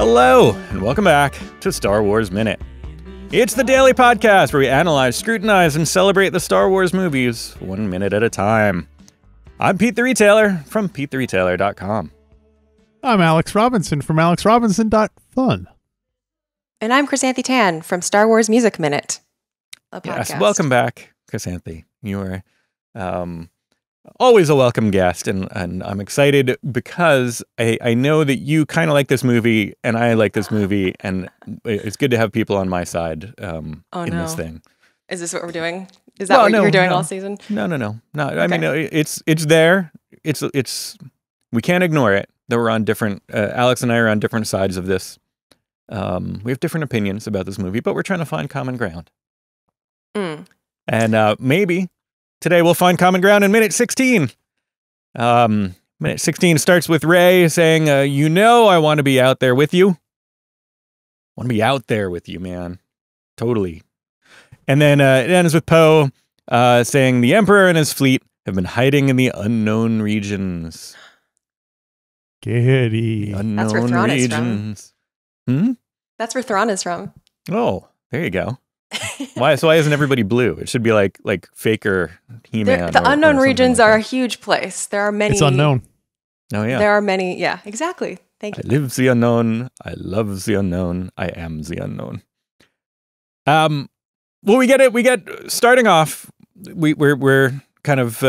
Hello, and welcome back to Star Wars Minute. It's the daily podcast where we analyze, scrutinize, and celebrate the Star Wars movies 1 minute at a time. I'm Pete the Retailer from PeteTheRetailer.com. I'm Alex Robinson from AlexRobinson.fun. And I'm Chrysanthe Tan from Star Wars Music Minute, a podcast. Yes, welcome back, Chrysanthe. You are always a welcome guest, and I'm excited because I know that you kind of like this movie, and I like this movie, and it's good to have people on my side this thing. Is this what we're doing? Is that what you're doing all season? No. Okay. I mean, it's there. It's we can't ignore it. That we're on different. Alex and I are on different sides of this. We have different opinions about this movie, but we're trying to find common ground. And maybe today we'll find common ground in minute 16. Minute 16 starts with Rey saying, I want to be out there with you. Want to be out there with you, man. Totally. And then it ends with Poe saying the Emperor and his fleet have been hiding in the unknown regions. Giddy. That's where Thrawn is from. That's where Thrawn is from. Oh, there you go. Why isn't everybody blue? It should be like Faker, He-Man. The unknown regions are a huge place. There are many. It's unknown. Oh yeah. There are many. Yeah, exactly. Thank you. I live the unknown. I love the unknown. I am the unknown. Well, we get starting off. We're kind of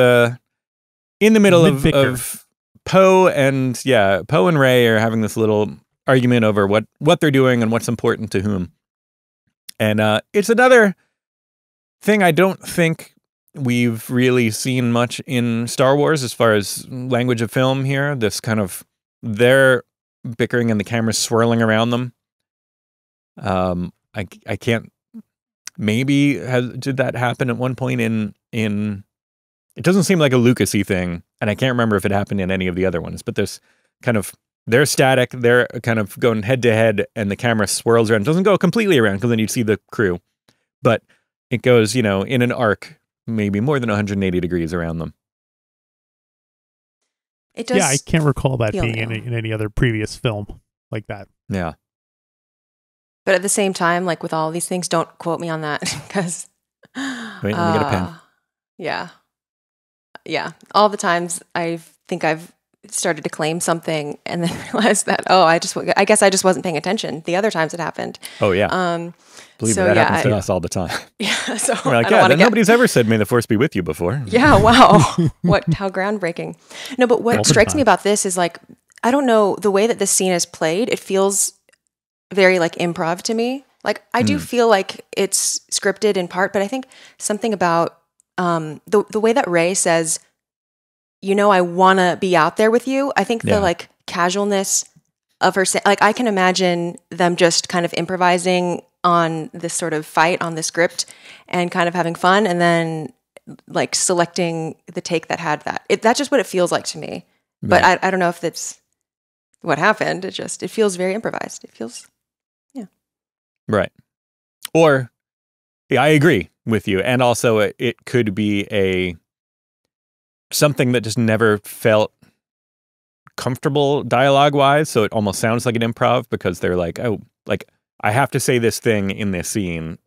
in the middle of Poe and Rey are having this little argument over what they're doing and what's important to whom. And it's another thing I don't think we've really seen much in Star Wars as far as language of film here. This kind of they're bickering and the camera's swirling around them. I can't. Maybe did that happen at one point in? It doesn't seem like a Lucas-y thing, and I can't remember if it happened in any of the other ones. But this kind of. They're static. They're kind of going head to head, and the camera swirls around. It doesn't go completely around because then you'd see the crew, but it goes, in an arc, maybe more than 180 degrees around them. It does. Yeah, I can't recall that being in any other previous film like that. Yeah. But at the same time, like with all these things, don't quote me on that because. Wait, let me get a pen. Yeah. All the times I think I've started to claim something and then realized that I guess I just wasn't paying attention. The other times it happened. Oh yeah. Believe me, that happens to us all the time. Yeah. So we're like, nobody's ever said "May the Force be with you" before. Yeah. Wow. How groundbreaking. No, but what strikes me about this is like I don't know the way that this scene is played. It feels very like improv to me. Like I do feel like it's scripted in part, but I think something about the way that Rey says. I want to be out there with you. I think the like casualness of her, like I can imagine them just kind of improvising on this sort of fight on the script and kind of having fun and then like selecting the take that had that. That's just what it feels like to me. But I don't know if that's what happened. It feels very improvised. It feels, yeah. Right. Or, I agree with you. And also it could be something that just never felt comfortable dialogue-wise, so it almost sounds like an improv because they're like, I have to say this thing in this scene.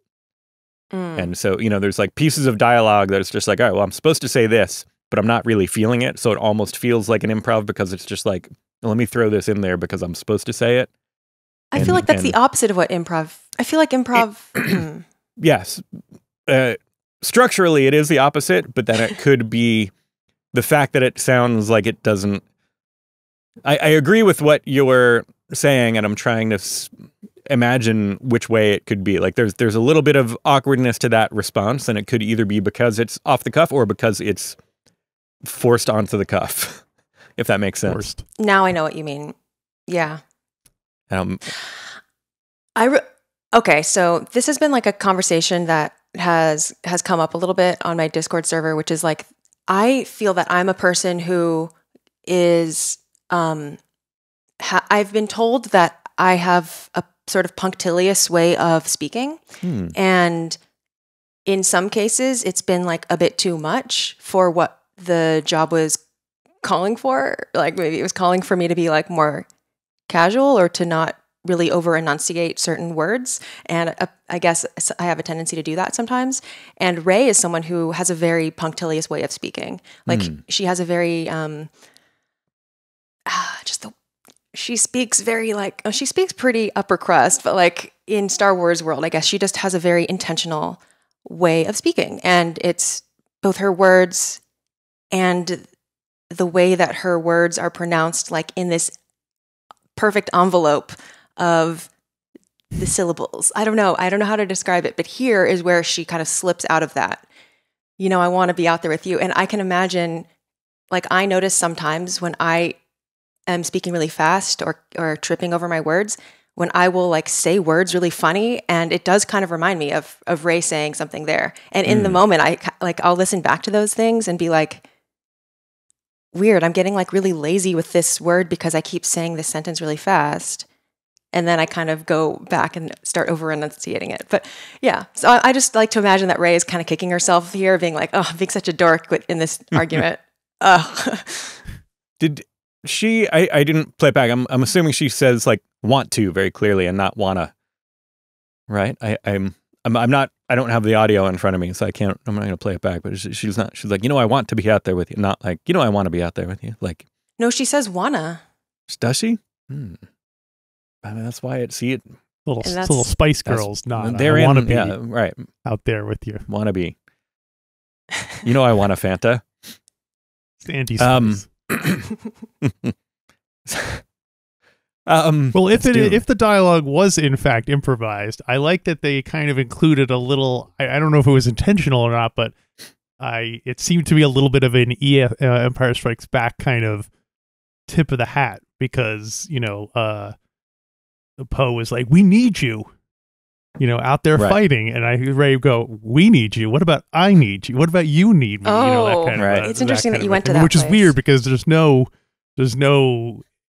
And so, there's like pieces of dialogue that it's just like, all right, well, I'm supposed to say this, but I'm not really feeling it, so it almost feels like an improv because it's just like, let me throw this in there because I'm supposed to say it. I feel like that's the opposite of what improv... I feel like improv... Yes. Structurally, it is the opposite, but then it could be... The fact that it sounds like it doesn't... I agree with what you're saying, and I'm trying to imagine which way it could be. Like, there's a little bit of awkwardness to that response, and it could either be because it's off the cuff or because it's forced onto the cuff, if that makes sense. Forced. Now I know what you mean. Yeah. Okay, so this has been like a conversation that has come up a little bit on my Discord server, which is like, I feel that I'm a person who is, I've been told that I have a sort of punctilious way of speaking. And in some cases, it's been like a bit too much for what the job was calling for. Like maybe it was calling for me to be like more casual or to not really over enunciate certain words. And I guess I have a tendency to do that sometimes. And Rey is someone who has a very punctilious way of speaking. Like she has a very, she speaks very like, she speaks pretty upper crust, but like in Star Wars world, I guess she just has a very intentional way of speaking. And it's both her words and the way that her words are pronounced, like in this perfect envelope of the syllables. I don't know how to describe it, but here is where she kind of slips out of that. You know, I want to be out there with you. And I can imagine, like, I notice sometimes when I am speaking really fast or tripping over my words, when I will like say words really funny, and it does kind of remind me of Rey saying something there. And in the moment, I'll listen back to those things and be like, weird, I'm getting like really lazy with this word because I keep saying this sentence really fast. And then I kind of go back and start over enunciating it. But yeah, so I just like to imagine that Rey is kind of kicking herself here, being like, oh, I'm being such a dork in this argument. Did she, I didn't play it back. I'm assuming she says like want to very clearly and not wanna, right? I'm not, I don't have the audio in front of me, so I'm not going to play it back, but she's like, you know, I want to be out there with you. Not like, you know, I want to be out there with you. Like, no, she says wanna. Does she? I mean, that's why little Spice Girls. Not they're I want to be right out there with you. Want to be. You know, I want a Fanta. Sandy Spice. Well, if the dialogue was in fact improvised, I like that they kind of included a little. I don't know if it was intentional or not, but it seemed to be a little bit of an Empire Strikes Back kind of tip of the hat, because you know Poe was like, "We need you," you know, out there fighting, and I heard Rey go, "We need you. What about I need you? What about you need me?" Oh, you know, that kind of. It's interesting that you went to that, which is weird because there's no.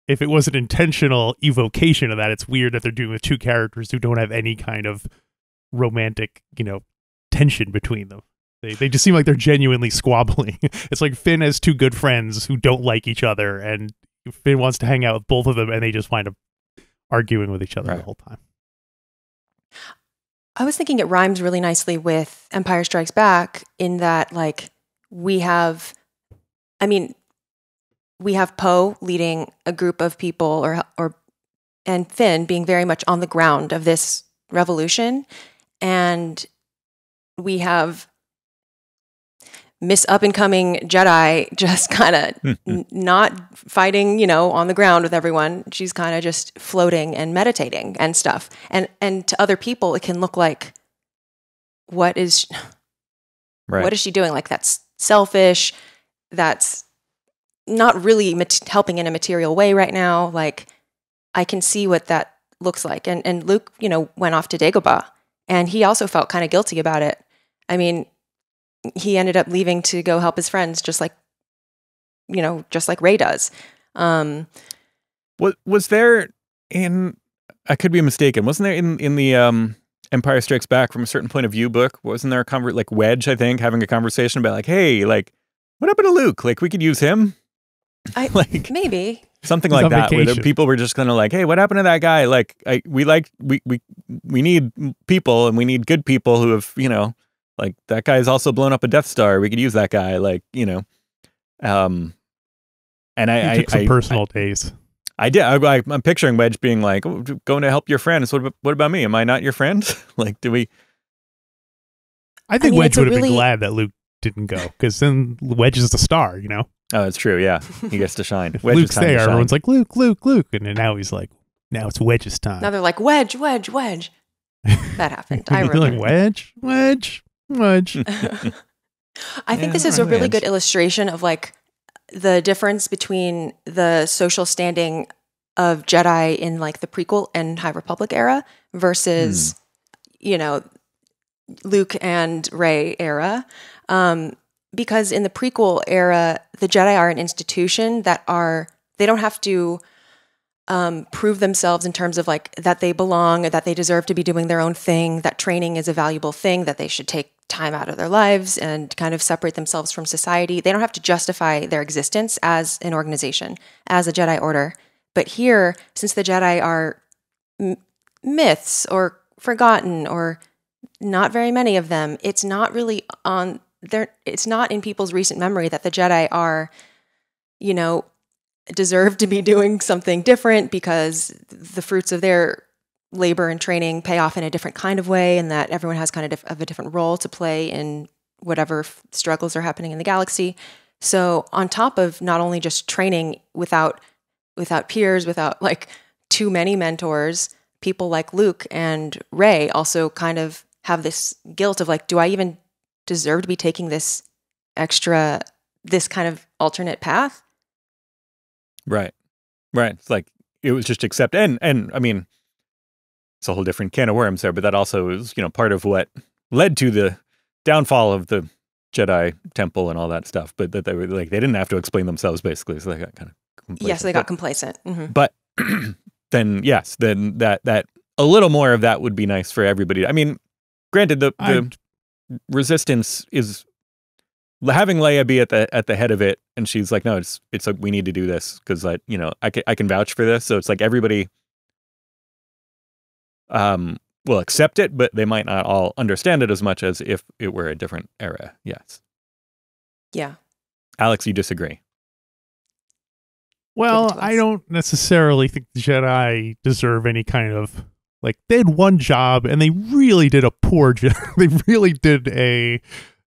If it was an intentional evocation of that, it's weird that they're doing with two characters who don't have any kind of romantic, you know, tension between them. They just seem like they're genuinely squabbling. It's like Finn has two good friends who don't like each other, and Finn wants to hang out with both of them, and they just wind up arguing with each other the whole time. I was thinking it rhymes really nicely with Empire Strikes Back in that, like, we have Poe leading a group of people and Finn being very much on the ground of this revolution. And we have Miss Up-and-Coming Jedi just kind of not fighting, you know, on the ground with everyone. She's kind of just floating and meditating and stuff. And to other people, it can look like, what is she doing? Like, that's selfish. That's not really helping in a material way right now. Like, I can see what that looks like. And Luke, you know, went off to Dagobah, and he also felt kind of guilty about it. I mean, he ended up leaving to go help his friends, just like Rey does. Was there I could be mistaken, wasn't there in the Empire Strikes Back from a certain point of view book, wasn't there a like Wedge, I think, having a conversation about like, hey, like, what happened to Luke? Like, we could use him. Like maybe something like that, where people were just kind of like, hey, what happened to that guy? Like, we need people, and we need good people who have, you know, like, that guy's also blown up a Death Star. We could use that guy, like, you know. And I took some personal days. I did. I'm picturing Wedge being like, oh, going to help your friends. What about me? Am I not your friend? Like, do we? I think Wedge would have been glad that Luke didn't go, because then Wedge is the star, you know. Oh, that's true. Yeah, he gets to shine. If Luke's there, everyone's like, Luke, and then now he's like, now it's Wedge's time. Now they're like, Wedge. That happened. I remember. Like, Wedge. I think this is a really good illustration of like the difference between the social standing of Jedi in like the prequel and High Republic era versus, you know, Luke and Rey era. Because in the prequel era, the Jedi are an institution they don't have to prove themselves in terms of like that they belong, that they deserve to be doing their own thing, that training is a valuable thing, that they should take time out of their lives and kind of separate themselves from society. They don't have to justify their existence as an organization, as a Jedi Order. But here, since the Jedi are myths or forgotten or not very many of them. It's not really on there. It's not in people's recent memory that the Jedi are, deserve to be doing something different because the fruits of their labor and training pay off in a different kind of way, and that everyone has kind of a different role to play in whatever struggles are happening in the galaxy. So on top of not only just training without peers, without like too many mentors, people like Luke and Rey also kind of have this guilt of like, do I even deserve to be taking this kind of alternate path? Right. It's like, it was just accept. And I mean, it's a whole different can of worms there, but that also is, part of what led to the downfall of the Jedi Temple and all that stuff. But that they were like, they didn't have to explain themselves basically. So they got kind of complacent. Yes, they got complacent. Mm-hmm. But then, yes, then that a little more of that would be nice for everybody. I mean, granted, the resistance is having Leia be at the head of it, and she's like, no, it's like, we need to do this because I can vouch for this. So it's like everybody will accept it, but they might not all understand it as much as if it were a different era. Yes. Yeah. Alex, you disagree? Well, I don't necessarily think the Jedi deserve any kind of, like, they had one job and they really did a poor job. They really did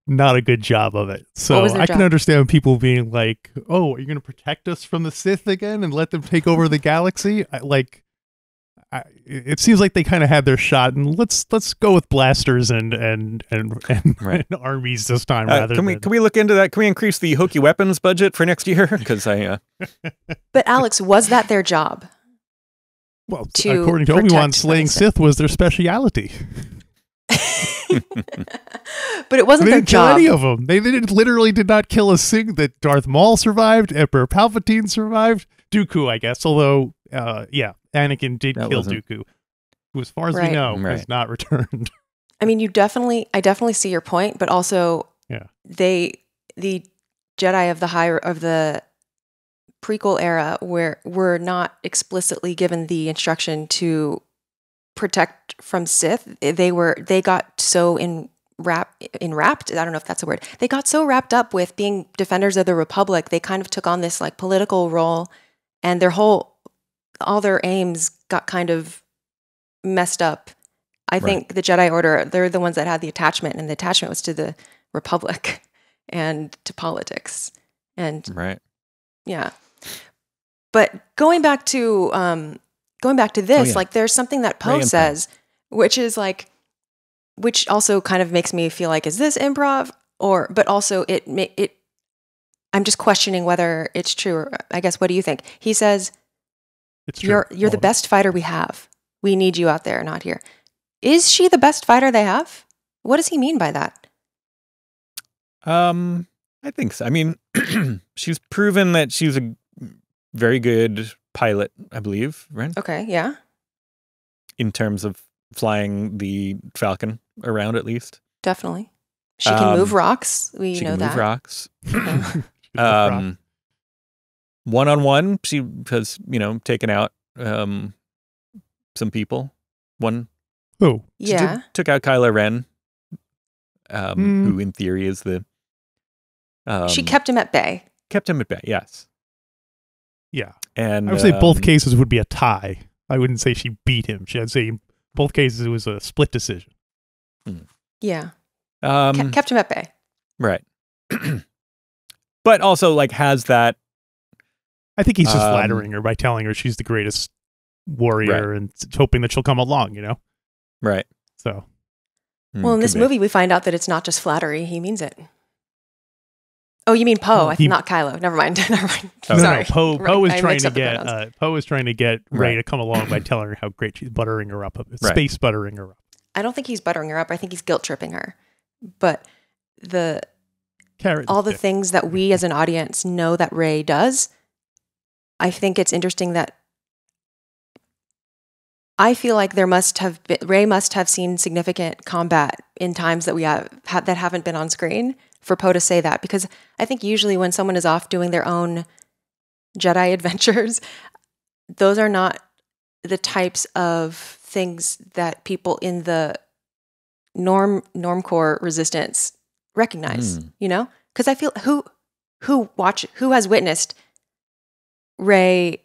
not a good job of it. So I can understand people being like, oh, are you going to protect us from the Sith again and let them take over the galaxy? It seems like they kind of had their shot, and let's go with blasters and right. and armies this time. Rather can we look into that? Can we increase the hokey weapons budget for next year? Because But Alex, was that their job? Well, according to Obi-Wan, slaying Sith was their speciality. But it wasn't their job. They didn't kill any of them. They literally did not kill a single. That Darth Maul survived. Emperor Palpatine survived. Dooku, I guess. Although, Anakin did kill Dooku, who, as far as we know, has not returned. I mean, I definitely see your point, but also, the Jedi of the prequel era were not explicitly given the instruction to protect from Sith. They got so enwrapped. I don't know if that's a word. They got so wrapped up with being defenders of the Republic, they kind of took on this like political role, and all their aims got kind of messed up. I think the Jedi Order, they're the ones that had the attachment, and the attachment was to the Republic and to politics. And yeah. But going back to this, like, there's something that Poe says, which is like, which also kind of makes me feel like, is this improv? But also I'm just questioning whether it's true. Or I guess, what do you think? He says, it's true. You're the best fighter we have. We need you out there, not here. Is she the best fighter they have? What does he mean by that? I think so. I mean, she's proven that she's a very good pilot, I believe, right? Okay, yeah. In terms of flying the Falcon around, at least. Definitely. She can move rocks. We know that. She can move rocks. One-on-one, she has, taken out some people. Who? Yeah. Took out Kylo Ren, who in theory is the... she kept him at bay. Kept him at bay, yes. Yeah. And I would say both cases would be a tie. I wouldn't say she beat him. I'd say in both cases it was a split decision. Yeah. Kept him at bay. Right. But also, like, has that... I think he's just flattering her by telling her she's the greatest warrior and hoping that she'll come along, Right. So. Well, in this movie, we find out that it's not just flattery. He means it. Oh, you mean Poe? Not Kylo. Never mind. Sorry. No, Poe is trying to get Poe is trying to get Rey to come along by telling her how great she's, buttering her up, space buttering her up. I don't think he's buttering her up. I think he's guilt tripping her. But all the things that we as an audience know that Rey does, I think it's interesting that I feel like Rey must have seen significant combat in times that we that haven't been on screen for Poe to say that, because I think usually when someone is off doing their own Jedi adventures, those are not the types of things that people in the normcore resistance recognize, you know? Because I feel who has witnessed Rey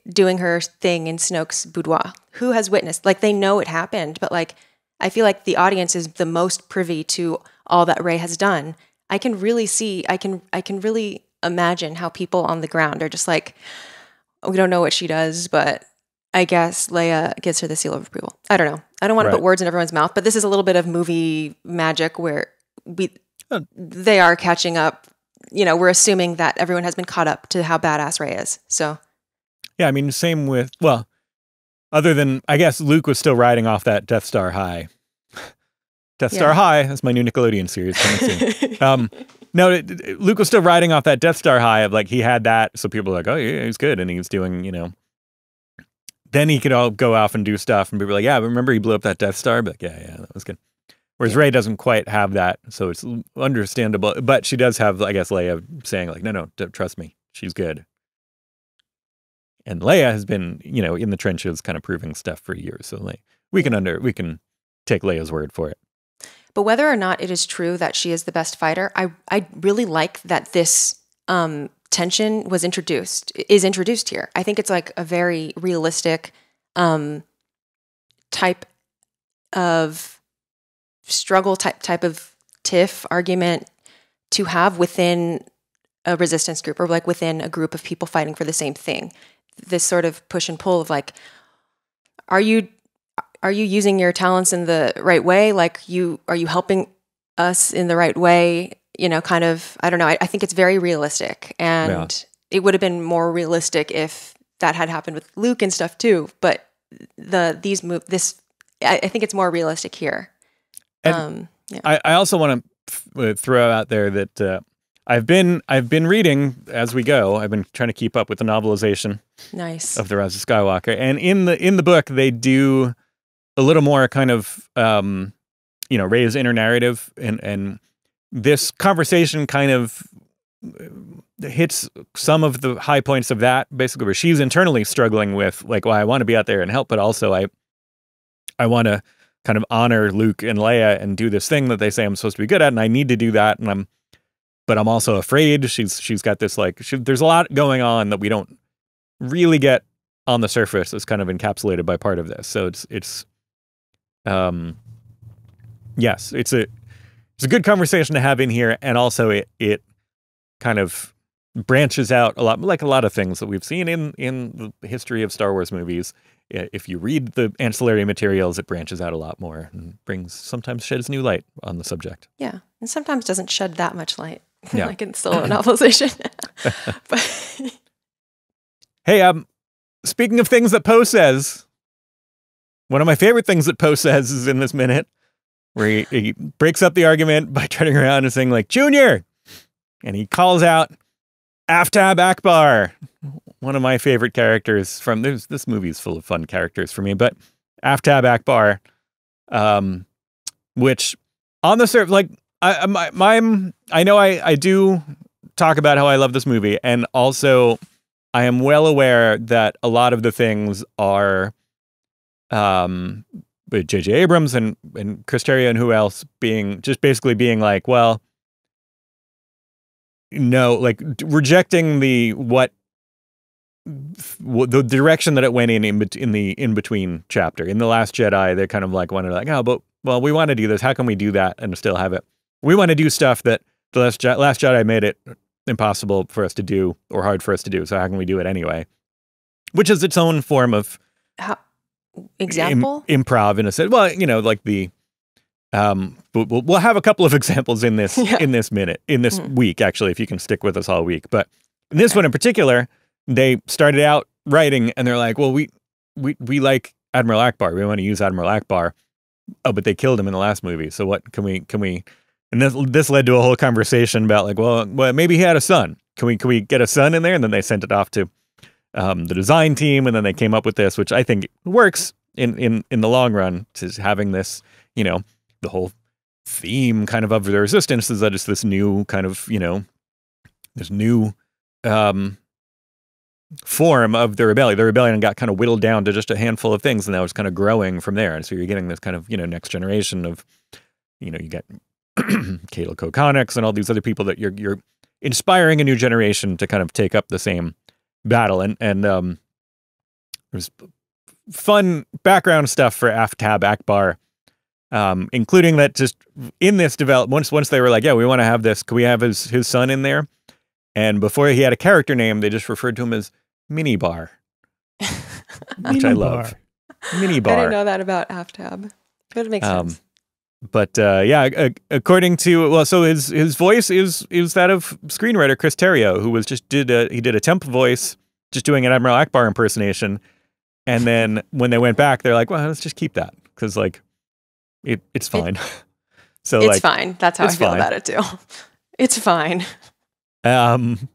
doing her thing in Snoke's boudoir? Who has witnessed? Like, they know it happened, but like, I feel like the audience is the most privy to all that Rey has done. I can really really imagine how people on the ground are just like, we don't know what she does, but I guess Leia gives her the seal of approval. I don't know. I don't want to put words in everyone's mouth, but this is a little bit of movie magic where they are catching up. You know, we're assuming that everyone has been caught up to how badass Rey is. So, yeah, I mean, same with, well, other than, I guess Luke was still riding off that Death Star high. Death Star High, that's my new Nickelodeon series coming soon. No, Luke was still riding off that Death Star high of like, he had that, so people were like, oh yeah, he's good, and he's doing, you know, then he could all go off and do stuff, and people were like, yeah, remember he blew up that Death Star? But yeah, that was good. Whereas Rey doesn't quite have that, so it's understandable. But she does have, I guess, Leia saying like, no, trust me, she's good. And Leia has been, you know, in the trenches, kind of proving stuff for years. So like, we can take Leia's word for it. But whether or not it is true that she is the best fighter, I really like that this tension is introduced here. I think it's like a very realistic type of struggle, type of tiff argument to have within a resistance group, or like within a group of people fighting for the same thing. This sort of push and pull of like, are you using your talents in the right way? Like, are you helping us in the right way? You know, kind of, I don't know. I think it's very realistic, and it would have been more realistic if that had happened with Luke and stuff too. But I think it's more realistic here. And I also want to throw out there that I've been reading as we go. I've been trying to keep up with the novelization of The Rise of Skywalker, and in the book they do a little more kind of you know, Rey's inner narrative, and this conversation kind of hits some of the high points of that, basically, where she's internally struggling with like, well, I want to be out there and help, but also I want to kind of honor Luke and Leia and do this thing that they say I'm supposed to be good at, and I need to do that, but I'm also afraid. She's got this like, there's a lot going on that we don't really get on the surface. It's kind of encapsulated by part of this. So yes, it's a good conversation to have in here, and also it kind of branches out a lot, like a lot of things that we've seen in the history of Star Wars movies. If you read the ancillary materials, it branches out a lot more and sometimes sheds new light on the subject. Yeah, and sometimes doesn't shed that much light, like in solo novelization. But hey, speaking of things that Poe says, one of my favorite things that Poe says is in this minute, where he breaks up the argument by turning around and saying like, Junior! And he calls out Aftab Akbar, one of my favorite characters from this movie is full of fun characters for me, but Aftab Akbar, which on the surface, like I know I do talk about how I love this movie, and also I am well aware that a lot of the things are with J.J. Abrams and Chris Terrio and who else basically being like, well, no, like rejecting the direction that it went in the in-between chapter. In The Last Jedi, they're kind of like wanted like, oh, but well, we want to do this. How can we do that and still have it? We want to do stuff that The Last Jedi made it impossible for us to do or hard for us to do. So how can we do it anyway? Which is its own form of improv in a sense. Well, you know, like the we'll have a couple of examples in this week, actually, if you can stick with us all week. But in this one in particular, they started out writing and they're like, well, we like Admiral Akbar. We want to use Admiral Akbar. Oh, but they killed him in the last movie. So what can we and this led to a whole conversation about like, well, maybe he had a son. Can we get a son in there? And then they sent it off to the design team, and then they came up with this, which I think works in the long run, to having this, you know, the whole theme kind of the Resistance is that it's this new kind of, you know, this new form of the rebellion. The rebellion got kind of whittled down to just a handful of things, and that was kind of growing from there. And so you're getting this kind of, next generation of, you get Cato Coconics and all these other people that you're inspiring a new generation to kind of take up the same battle. And there's fun background stuff for Aftab Akbar, including that just in this development, once they were like, yeah, we want to have this, could we have his son in there? And before he had a character name, they just referred to him as Minibar, which I love. Minibar. I didn't know that about Aftab, but it makes sense. But according to so his voice is that of screenwriter Chris Terrio, who was he did a temp voice, just doing an Admiral Akbar impersonation, and then when they went back, they're like, well, let's just keep that because it's fine. So it's fine. That's how I feel about it too. It's fine. And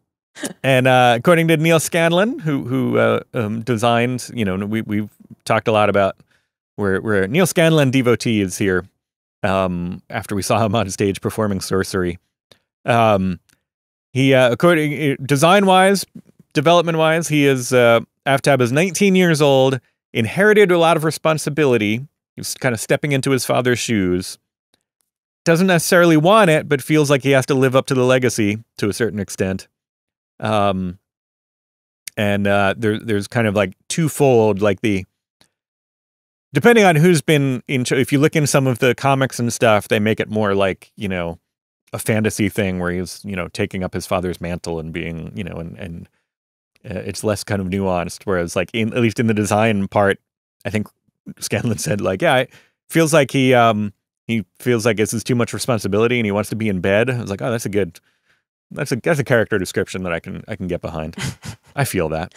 according to Neil Scanlon, who designed, we've talked a lot about where Neil Scanlon devotee is here. After we saw him on stage performing sorcery, he according design-wise, development-wise, he is Aftab is 19 years old, inherited a lot of responsibility. He's kind of stepping into his father's shoes. Doesn't necessarily want it, but feels like he has to live up to the legacy to a certain extent. And there's kind of like twofold, like depending on who's been if you look in some of the comics and stuff, they make it more like, a fantasy thing where he's, taking up his father's mantle and being, and it's less kind of nuanced. Whereas like at least in the design part, I think Scanlon said like, yeah, it feels like he feels like this is too much responsibility and he wants to be in bed. I was like, oh, that's a character description that I can get behind. I feel that.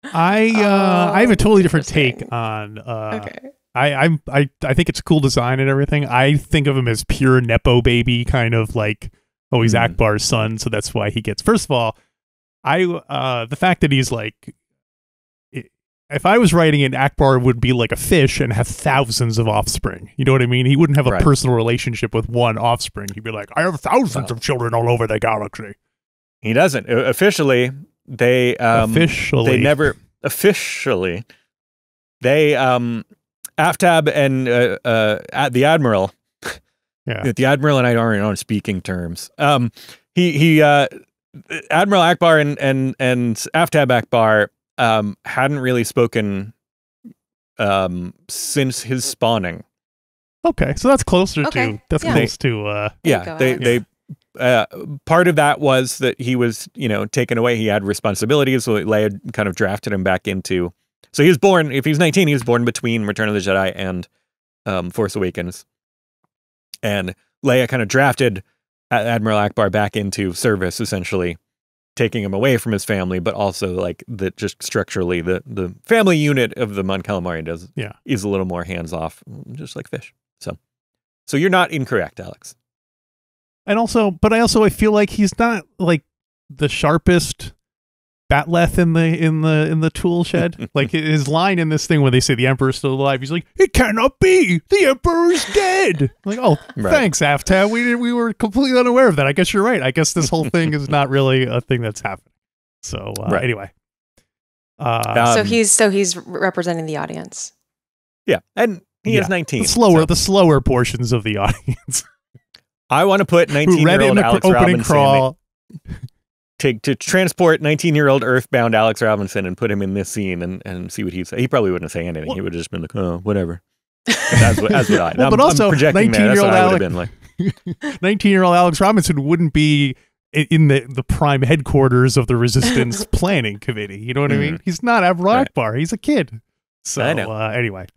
I have a totally different take on okay. I think it's a cool design and everything. I think of him as pure Nepo baby, kind of like, oh, he's Akbar's son, so that's why he gets. First of all, the fact that he's like, if I was writing it, Akbar would be like a fish and have thousands of offspring. You know what I mean? He wouldn't have a personal relationship with one offspring. He'd be like, I have thousands of children all over the galaxy. He doesn't. Officially, they never officially Aftab and the Admiral. Yeah. The Admiral and I aren't on speaking terms. He Admiral Akbar and Aftab Akbar hadn't really spoken since his spawning. Okay, so that's closer to close to they part of that was that he was, taken away. He had responsibilities, so Leia kind of drafted him back into. So he was born. If he's 19, he was born between Return of the Jedi and Force Awakens, and Leia kind of drafted Admiral Akbar back into service, essentially taking him away from his family, but also like just structurally the family unit of the Mon Calamari is a little more hands off, just like Fish. So you're not incorrect, Alex. And also, I feel like he's not like the sharpest batleth in the tool shed. Like his line in this thing when they say the Emperor's still alive, he's like, "It cannot be. The Emperor's dead." I'm like, oh, thanks, Aftab. We were completely unaware of that. I guess you're right. I guess this whole thing is not really a thing that's happening. So anyway, so he's representing the audience. Yeah, and he is 19. The slower portions of the audience. I want to put 19-year-old Alex Robinson to transport 19-year-old Earthbound Alex Robinson and put him in this scene and see what he'd say. He probably wouldn't say anything. He would have just been like, "Oh, whatever." That's what I. But also, 19-year-old Alex, 19-year-old Alex Robinson wouldn't be in the prime headquarters of the Resistance planning committee. You know what I mean? He's not Admiral Akbar. He's a kid. So I know. Anyway.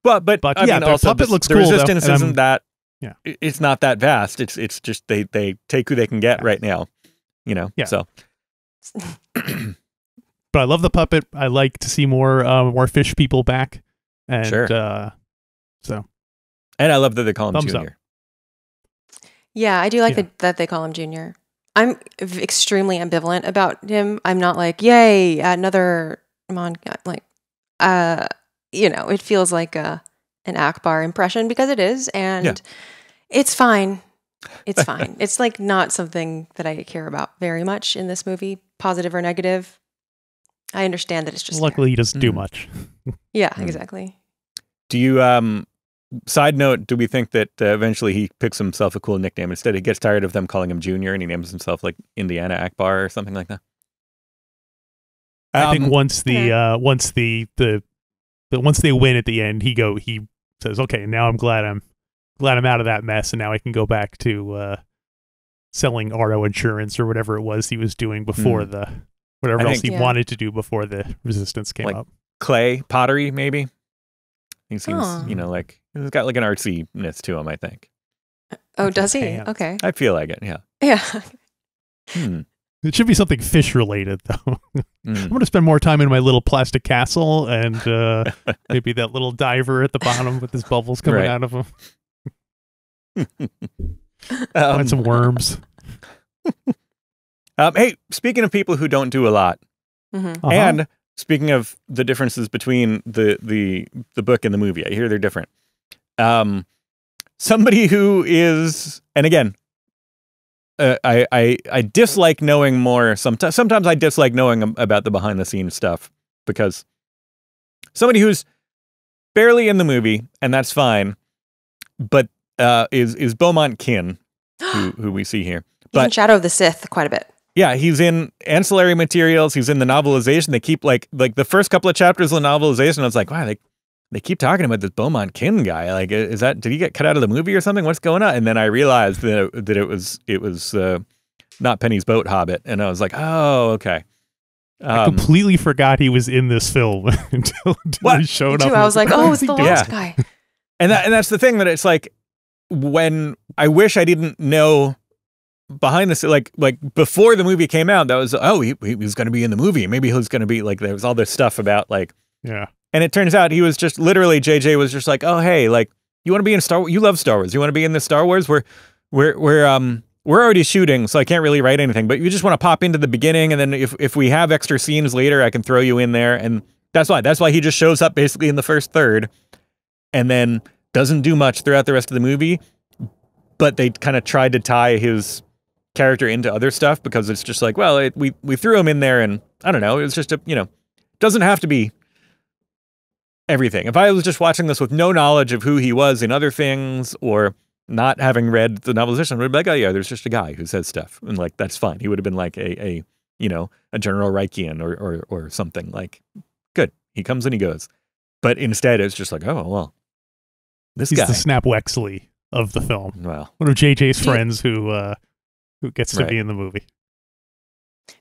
But I mean, also puppet looks the cool. Resistance isn't that. Yeah, it's not that vast. It's just they take who they can get right now. Yeah. So. But I love the puppet. I like to see more fish people back. And so. And I love that they call him Junior. Yeah, I do like that they call him Junior. I'm extremely ambivalent about him. I'm not like, yay, another Mon. Like, it feels like an Akbar impression because it is, and it's fine. It's fine. It's like not something that I care about very much in this movie, positive or negative. I understand that it's just luckily he doesn't do much. Yeah, exactly. Do you side note, do we think that eventually he picks himself a cool nickname? Instead, he gets tired of them calling him Junior and he names himself like Indiana Akbar or something like that? I think once once they win at the end, he says, "Okay, now I'm glad I'm out of that mess, and now I can go back to selling auto insurance or whatever it was he was doing before whatever else he wanted to do before the resistance came up. Clay pottery, maybe. He seems, like he's got like an artsiness to him, I think. Oh, does he? Hands. Okay. I feel like it, yeah. Yeah. It should be something fish related, though. I'm going to spend more time in my little plastic castle and maybe that little diver at the bottom with his bubbles coming out of him. Find some worms. Hey, speaking of people who don't do a lot, and speaking of the differences between the book and the movie, I hear they're different. Somebody who is, and again, I dislike knowing more. Sometimes I dislike knowing about the behind the scenes stuff because somebody who's barely in the movie, and that's fine, but is Beaumont Kin, who we see here. He's in Shadow of the Sith quite a bit. Yeah, he's in ancillary materials. He's in the novelization. They keep like the first couple of chapters of the novelization. I was like, wow, they keep talking about this Beaumont Kin guy. Like, did he get cut out of the movie or something? What's going on? And then I realized that it was not Penny's Boat Hobbit, and I was like, oh, okay. I completely forgot he was in this film until he showed up. I was like, oh, it's the Lost guy. And that's the thing, that it's like, when I wish I didn't know behind this, like before the movie came out, that was, he was going to be in the movie. Maybe he was going to be like, there was all this stuff about like, yeah. And it turns out he was just literally, JJ was just like, oh, hey, like, you want to be in Star Wars? You love Star Wars. You want to be in the Star Wars? We're already shooting, so I can't really write anything, but you just want to pop into the beginning. And then if we have extra scenes later, I can throw you in there. And that's why he just shows up basically in the first third and then doesn't do much throughout the rest of the movie. But they kind of tried to tie his character into other stuff because it's just like, well, we threw him in there and I don't know. It's just doesn't have to be everything. If I was just watching this with no knowledge of who he was in other things or not having read the novelization, I would be like, oh yeah, there's just a guy who says stuff. And like, that's fine. He would have been like a General Reichian or something. Like, good. He comes and he goes. But instead it's just like, oh, well, he's guy. The Snap Wexley of the film. Well, one of JJ's friends who gets to be in the movie.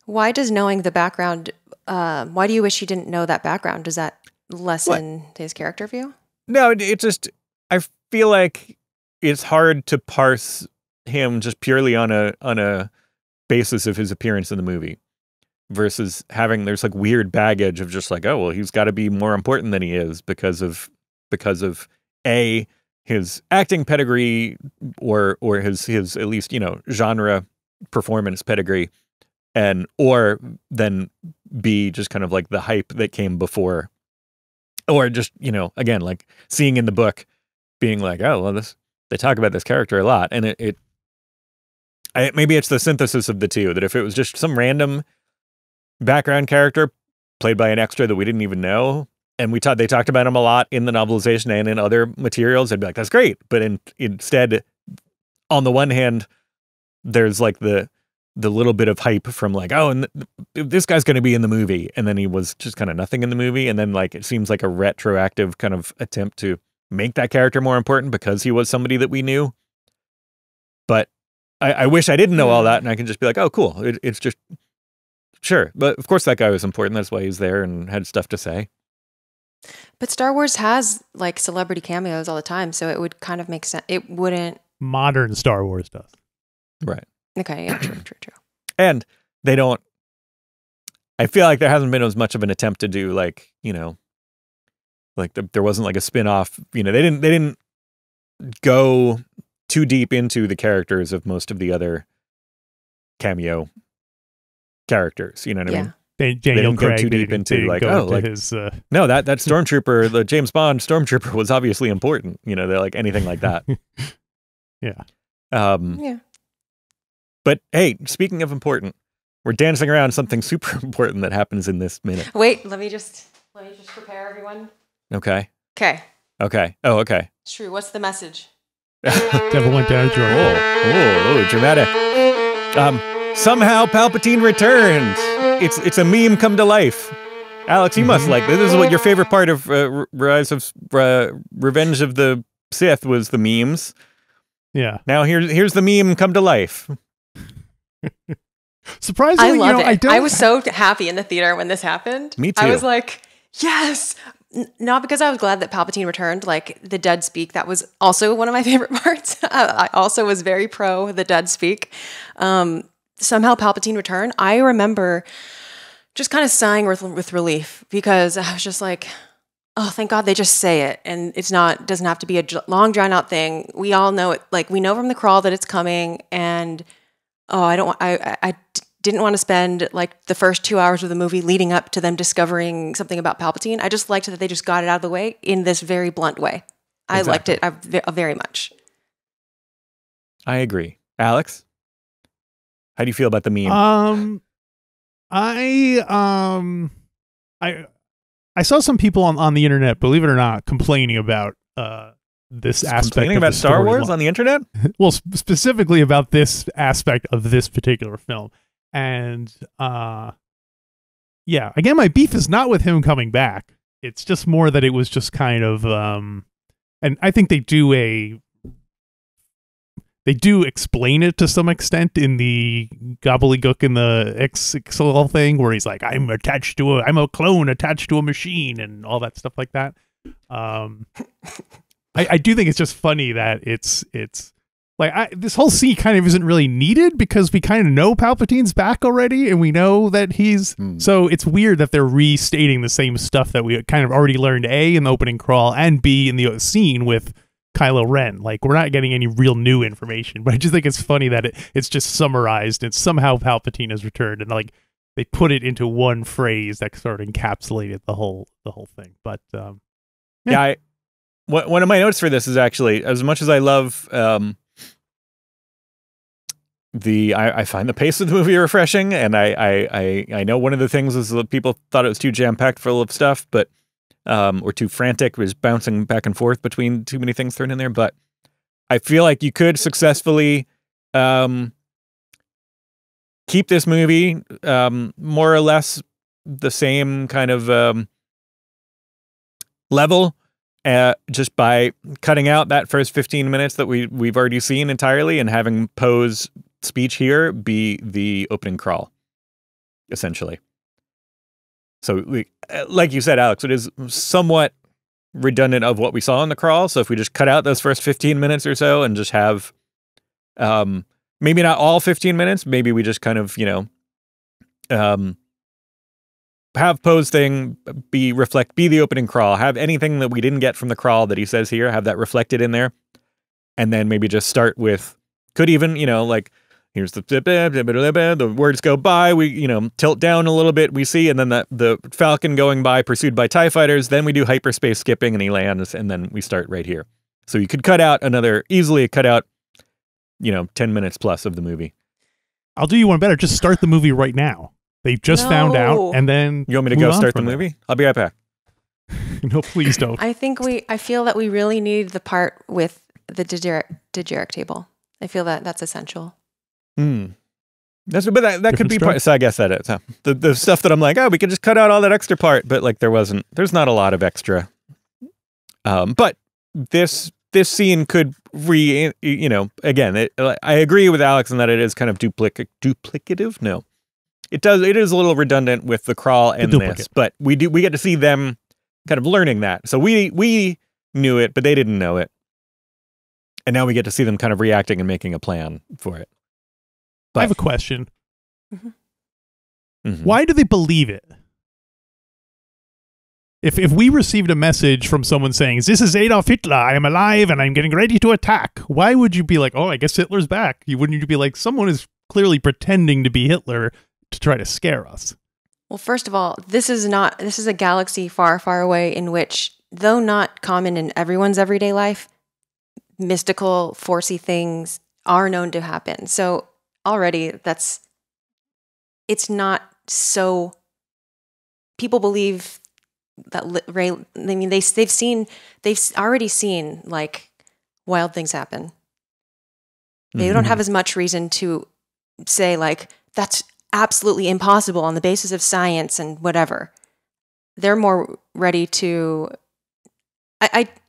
Why does knowing the background, why do you wish you didn't know that background? Does that lessen his character view? No, it just, I feel like it's hard to parse him just purely on a basis of his appearance in the movie versus there's like weird baggage of just like, oh, well, he's got to be more important than he is because of his acting pedigree or his at least, genre performance pedigree, or then B, just kind of like the hype that came before. Or just, again, like seeing in the book, being like, oh, well, they talk about this character a lot. And maybe it's the synthesis of the two, that if it was just some random background character played by an extra that we didn't even know, and they talked about him a lot in the novelization and in other materials, I'd be like, that's great. But instead, on the one hand, there's like the little bit of hype from like, oh, and this guy's going to be in the movie. And then he was just kind of nothing in the movie. And then like, it seems like a retroactive kind of attempt to make that character more important because he was somebody that we knew. But I wish I didn't know all that. And I can just be like, oh, cool. It's just, sure. But of course that guy was important. That's why he's there and had stuff to say. But Star Wars has like celebrity cameos all the time. So it would kind of make sense. It wouldn't. Modern Star Wars does. Right. Okay, yeah, true. And they don't, I feel like there hasn't been as much of an attempt to do like, there wasn't like a spin-off, they didn't go too deep into the characters of most of the other cameo characters, you know what I mean? They don't go too deep into like, no, that Stormtrooper, the James Bond Stormtrooper was obviously important, they're like anything like that. Yeah. Yeah. But hey, speaking of important, we're dancing around something super important that happens in this minute. Wait, let me just prepare everyone. Okay. Okay. Okay. Oh, okay. It's true. What's the message? Devil went down a drawer. Oh, dramatic. Somehow Palpatine returned. It's a meme come to life. Alex, you must like this. This is what your favorite part of Rise of Revenge of the Sith was, the memes. Yeah. Now here's the meme come to life. Surprisingly, I love it. I was so happy in the theater when this happened. Me too. I was like, yes. Not because I was glad that Palpatine returned, like the dead speak. That was also one of my favorite parts. I also was very pro the dead speak. Somehow Palpatine returned. I remember just kind of sighing with relief, because I was just like, oh, thank God they just say it. And doesn't have to be a long drawn out thing. We all know it. Like, we know from the crawl that it's coming. And I didn't want to spend like the first 2 hours of the movie leading up to them discovering something about Palpatine. I just liked that they just got it out of the way in this very blunt way. I liked it very much. I agree. Alex, how do you feel about the meme? I saw some people on the internet, believe it or not, complaining about this aspect. Complaining about Star Wars on the internet? Well, specifically about this aspect of this particular film. And yeah, again, my beef is not with him coming back. It's just more that it was just kind of and I think they do explain it to some extent in the gobbledygook in the XXL thing, where he's like, I'm a clone attached to a machine and all that stuff like that. I do think it's just funny that it's like, this whole scene kind of isn't really needed, because we kind of know Palpatine's back already, and we know that he's... So it's weird that they're restating the same stuff that we kind of already learned, A, in the opening crawl, and B, in the scene with Kylo Ren. Like, we're not getting any real new information, but I just think it's funny that it's just summarized, and somehow Palpatine has returned, and like, they put it into one phrase that sort of encapsulated the whole thing. But yeah, one of my notes for this is actually, as much as I love... I find the pace of the movie refreshing, and I know one of the things is that people thought it was too jam-packed full of stuff, but or too frantic, was bouncing back and forth between too many things thrown in there. But I feel like you could successfully keep this movie more or less the same kind of level, just by cutting out that first 15 minutes that we've already seen entirely, and having Poe's speech here be the opening crawl, essentially. So, like you said, Alex, it is somewhat redundant of what we saw in the crawl. So if we just cut out those first 15 minutes or so and just have, maybe not all 15 minutes, maybe we just kind of, have Poe's thing be the opening crawl, have anything that we didn't get from the crawl that he says here, have that reflected in there, and then maybe just start with, could even, like, here's the words go by, we, tilt down a little bit, we see, and then the Falcon going by, pursued by TIE fighters, then we do hyperspace skipping, and he lands, and then we start right here. So you could easily cut out, 10 minutes plus of the movie. I'll do you one better. Just start the movie right now. They just found out, and then you want me to go start the movie? I'll be right back. No, please don't. I feel that we really need the part with the Dejeric table. I feel that that's essential. That could be part. So I guess that is the stuff that I'm like, we could just cut out all that extra part, but like there's not a lot of extra. But this scene could again, I agree with Alex in that it is kind of duplicative. No, it is a little redundant with the crawl and this, but we get to see them kind of learning that. So we knew it, but they didn't know it. And now we get to see them kind of reacting and making a plan for it. But I have a question. Mm-hmm. Why do they believe it? If we received a message from someone saying, "This is Adolf Hitler, I am alive and I'm getting ready to attack," why would you be like, "Oh, I guess Hitler's back"? Wouldn't you be like, someone is clearly pretending to be Hitler to try to scare us? Well, first of all, this is a galaxy far, far away in which, though not common in everyone's everyday life, mystical, forcey things are known to happen. So already it's not so, people believe that Rey, I mean, they've already seen like wild things happen. They don't have as much reason to say like, that's absolutely impossible on the basis of science and whatever. They're more ready to,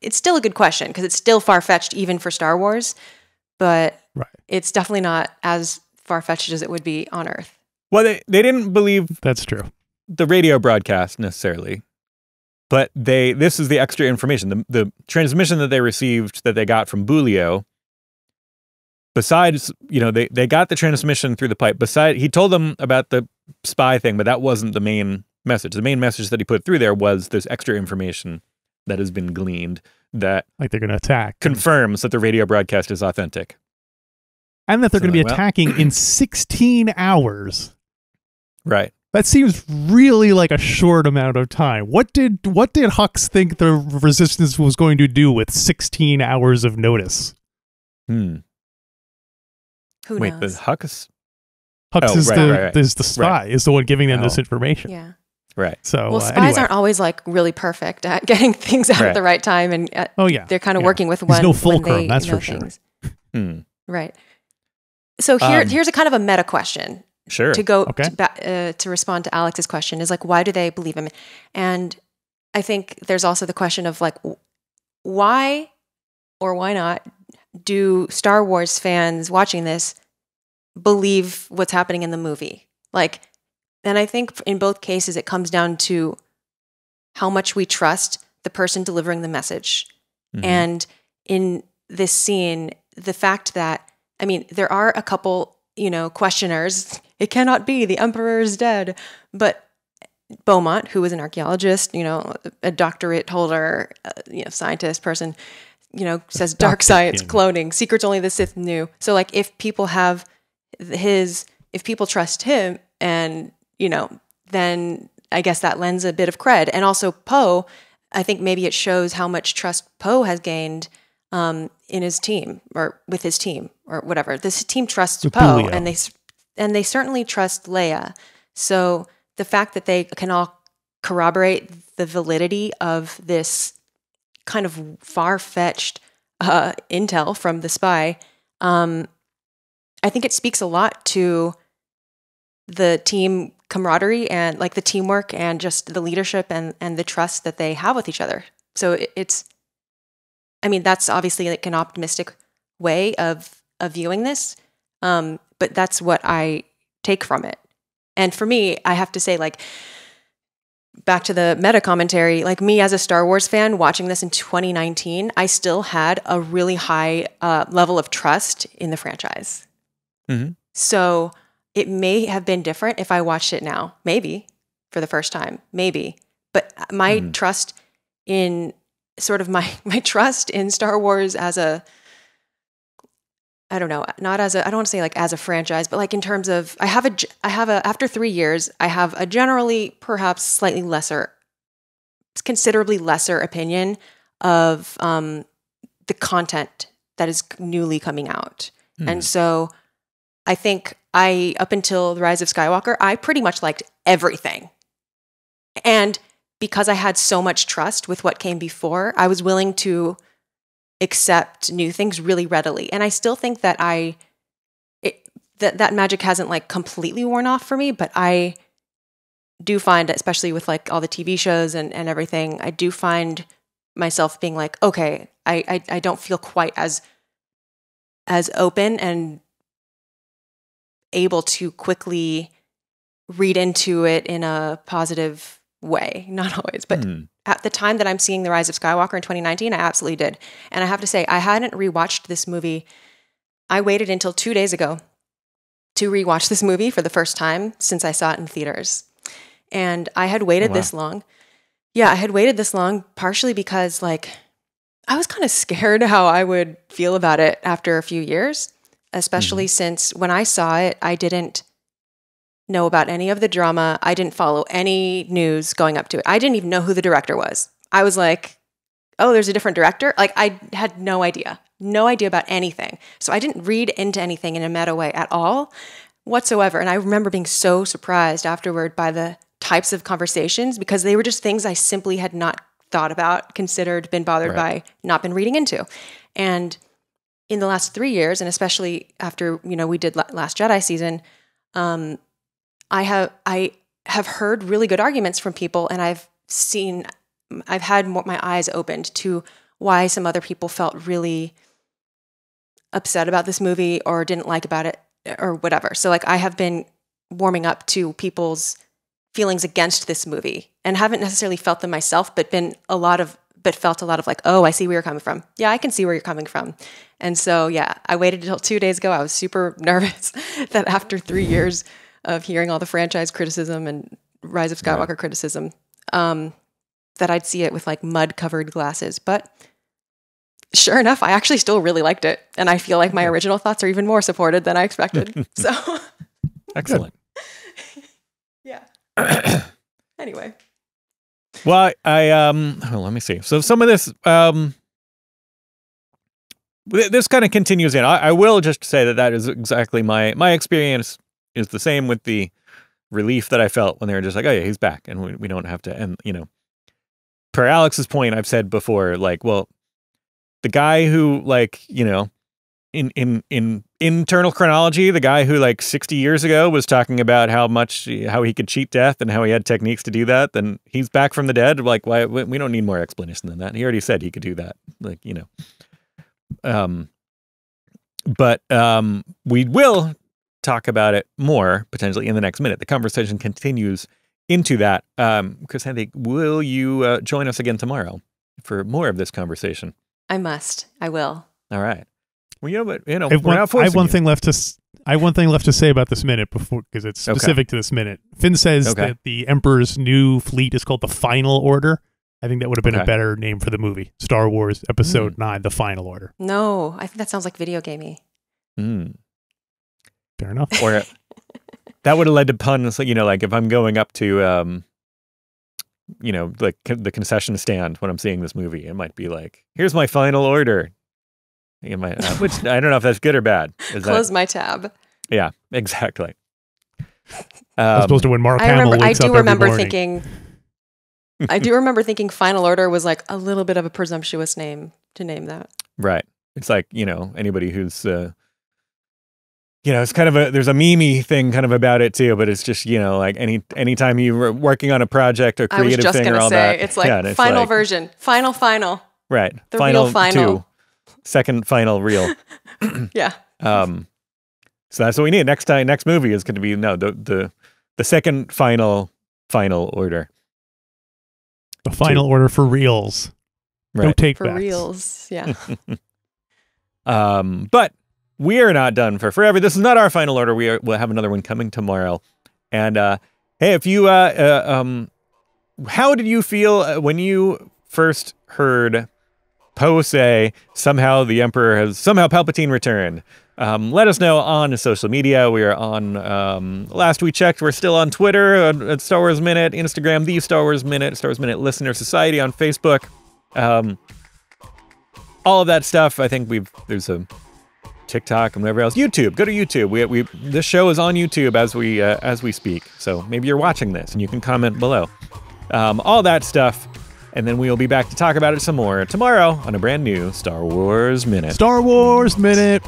it's still a good question because it's still far-fetched even for Star Wars, but it's definitely not as far-fetched as it would be on Earth. Well, they didn't believe That's true. the radio broadcast necessarily, but this is the extra information. The transmission that they received that they got from Bulio, besides, they got the transmission through the pipe. He told them about the spy thing, but that wasn't the main message. The main message that he put through there was this extra information that has been gleaned that like they're going to attack, confirms that the radio broadcast is authentic. And that they're going to be attacking in 16 hours. Right. That seems really like a short amount of time. What did Hux think the Resistance was going to do with 16 hours of notice? Who Wait, knows? the Hux? Hux is the spy, is the one giving them this information. Yeah. Right. So, well, spies anyway. aren't always like really perfect at getting things out at the right time, and they're kind of working with one. He's no fulcrum, when they that's know for sure. things. Right. So here's a kind of a meta question. Sure. To go to respond to Alex's question is like, why do they believe him? And I think there's also the question of like, why or why not do Star Wars fans watching this believe what's happening in the movie? Like, and I think in both cases, it comes down to how much we trust the person delivering the message. Mm-hmm. And in this scene, the fact that, I mean, there are a couple, questioners. It cannot be, the Emperor is dead. But Beaumont, who is an archaeologist, a doctorate holder, scientist person, says dark science, cloning, secrets only the Sith knew. So like if people trust him and, then I guess that lends a bit of cred. And also Poe, I think maybe it shows how much trust Poe has gained in his team or with his team or whatever. This team trusts Poe and they certainly trust Leia. So the fact that they can all corroborate the validity of this kind of far-fetched intel from the spy, I think it speaks a lot to the team camaraderie and like the teamwork and just the leadership and the trust that they have with each other. So that's obviously like an optimistic way of viewing this, but that's what I take from it. And for me, I have to say, like, back to the meta commentary, like me as a Star Wars fan watching this in 2019, I still had a really high level of trust in the franchise. Mm-hmm. So it may have been different if I watched it now, maybe for the first time, maybe. But my trust in my trust in Star Wars as a, I don't know, not as a, I don't want to say like as a franchise, but like in terms of, after 3 years, I have a generally perhaps considerably lesser opinion of the content that is newly coming out. And so I think up until The Rise of Skywalker, I pretty much liked everything. And because I had so much trust with what came before, I was willing to accept new things really readily. And I still think that that magic hasn't like completely worn off for me, but I do find, especially with like all the TV shows and everything, I do find myself being like, okay, I don't feel quite as open and able to quickly read into it in a positive way. Not always, but at the time that I'm seeing The Rise of Skywalker in 2019, I absolutely did. And I have to say, I hadn't rewatched this movie. I waited until 2 days ago to rewatch this movie for the first time since I saw it in theaters. And I had waited this long. Yeah, I had waited this long partially because like I was kind of scared how I would feel about it after a few years, especially since when I saw it, I didn't know about any of the drama. I didn't follow any news going up to it. I didn't even know who the director was. I was like, oh, there's a different director? Like I had no idea. no idea about anything. So I didn't read into anything in a meta way at all whatsoever. And I remember being so surprised afterward by the types of conversations, because they were just things I simply had not thought about, considered, been bothered by, not been reading into. And in the last 3 years, and especially after, we did Last Jedi season, I have heard really good arguments from people, and I've had my eyes opened to why some other people felt really upset about this movie or didn't like about it or whatever. So like I have been warming up to people's feelings against this movie, and haven't necessarily felt them myself, but felt a lot of like, oh, I see where you're coming from. Yeah, I can see where you're coming from. And so, yeah, I waited until 2 days ago. I was super nervous that after 3 years of hearing all the franchise criticism and Rise of Skywalker criticism, that I'd see it with like mud-covered glasses. But sure enough, I actually still really liked it. And I feel like my original thoughts are even more supported than I expected. So excellent. Yeah. Anyway. Well, let me see. So some of this, this kind of continues in. I will just say that is exactly my experience is the same with the relief that I felt when they were just like, oh yeah, he's back, and we don't have to. And per Alex's point, I've said before, like, well, the guy who like in internal chronology, the guy who like 60 years ago was talking about how he could cheat death and how he had techniques to do that, then he's back from the dead. Like, why? We don't need more explanation than that. He already said he could do that. Like, but we will talk about it more potentially in the next minute. The conversation continues into that. Chrysanthe, will you join us again tomorrow for more of this conversation? I must. I will. All right. Well, but we're not I have forcing one you. thing left to say about this minute before, because it's specific to this minute. Finn says that the Emperor's new fleet is called the Final Order. I think that would have been a better name for the movie. Star Wars Episode 9, The Final Order. No, I think that sounds like video gamey. Fair enough. Or that would have led to puns, like if I'm going up to, like the concession stand when I'm seeing this movie, it might be like, here's my final order. It might, which I don't know if that's good or bad. Close my tab. Yeah, exactly. As opposed to when Mark Hamill wakes up every morning. I do remember thinking Final Order was like a little bit of a presumptuous name to name that. Right. It's like, anybody who's, it's kind of there's a meme-y thing kind of about it too, but it's just, like anytime you're working on a project or creative thing or all that. It's like final version, final. Right. The real final. 2. Second final reel. Yeah. So that's what we need. Next movie is going to be the second final order. The final order for reals. Right. No take for backs. reals. Yeah. But we are not done for forever. This is not our final order. We'll have another one coming tomorrow. And hey, if you how did you feel when you first heard Poe say somehow the Emperor has Palpatine returned? Let us know on social media. We are on, last we checked, we're still on Twitter, at Star Wars Minute, Instagram, The Star Wars Minute Listener Society on Facebook. All of that stuff. I think there's a TikTok and whatever else. YouTube, go to YouTube. This show is on YouTube as we speak. So maybe you're watching this and you can comment below. All that stuff. And then we'll be back to talk about it some more tomorrow on a brand new Star Wars Minute. Star Wars Minute.